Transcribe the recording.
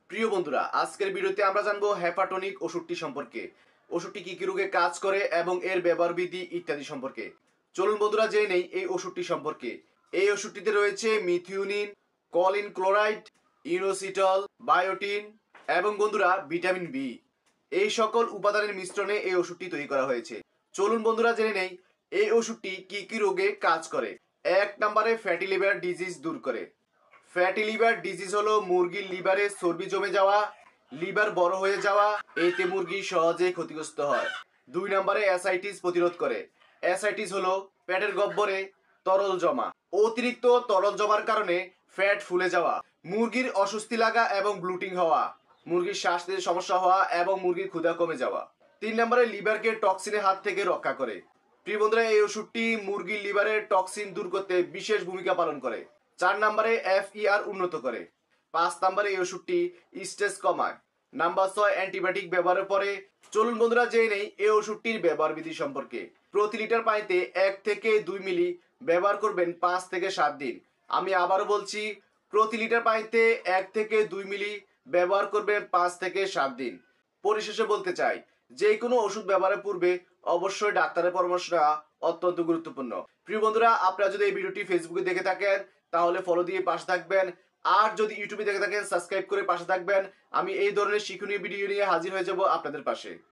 প্রিয় বন্ধুরা, আজকের ভিডিওতে আমরা জানবো হেপাটনিক ওষুধটি সম্পর্কে। ওষুধটি কি কি রোগে কাজ করে এবং এর ব্যবহার বিধি ইত্যাদি সম্পর্কে। চলুন বন্ধুরা জেনে নেই এই ওষুধটি সম্পর্কে। এই ওষুধটিতে রয়েছে মিথিওনিন, কলিন ক্লোরাইড, ইনোসিটল, বায়োটিন এবং বন্ধুরা ভিটামিন বি। এই সকল উপাদানের মিশ্রণে এই ওষুধটি তৈরি করা হয়েছে। চলুন বন্ধুরা জেনে নেই এই ওষুধটি কি কি রোগে কাজ করে। 1 নম্বরে ফ্যাটি লিভার ডিজিজ দূর করে। ফ্যাটি লিভার ডিজিজ হলো মুরগির লিভারে চর্বি জমে যাওয়া, লিভার বড় হয়ে যাওয়া, এতে মুরগি সহজেই ক্ষতিগ্রস্ত হয়। 2 নম্বরে অ্যাসাইটিস প্রতিরোধ করে। অ্যাসাইটিস হলো পেটের গহ্বরে তরল জমা। অতিরিক্ত তরল জমার কারণে ফ্যাট ফুলে যাওয়া, মুরগির অস্বস্তি লাগা এবং ব্লুটিং হওয়া, মুরগির শ্বাস নিতে সমস্যা হওয়া এবং মুরগির ক্ষুধা কমে যাওয়া। 3 নম্বরে লিভারকে টক্সিনের হাত থেকে রক্ষা করে। প্রিয় বন্ধুরা, এই ওষুধটি মুরগির লিভারের টক্সিন দূর করতে বিশেষ ভূমিকা পালন করে। 4 নম্বরে এফইআর উন্নত করে। 5 নম্বরে এই ওষুধটি স্ট্রেস কমায়। নাম্বার 6 অ্যান্টিবায়োটিক ব্যবহারের পরে। চলুন বন্ধুরা জেনে নেই এই ওষুধটির ব্যবহার বিধি সম্পর্কে। প্রতি লিটার পানিতে 1 থেকে 2 মিলি ব্যবহার করবেন 5 থেকে 7 দিন। আমি আবারও বলছি, প্রতি লিটার পানিতে 1 থেকে 2 মিলি ব্যবহার করবেন 5 থেকে 7 দিন। পরিশেষে বলতে চাই, যে কোনো ওষুধ ব্যবহারের পূর্বে অবশ্যই ডাক্তারের পরামর্শ নেওয়া অত্যন্ত গুরুত্বপূর্ণ। প্রিয় বন্ধুরা, আপনারা যদি এই ভিডিওটি ফেসবুকে দেখে থাকেন তাহলে ফলো দিয়ে পাশে থাকবেন, আর যদি ইউটিউবে দেখে থাকেন সাবস্ক্রাইব করে পাশে থাকবেন। আমি এই ধরনের শিক্ষণীয় ভিডিও নিয়ে হাজির হয়ে যাব আপনাদের পাশে।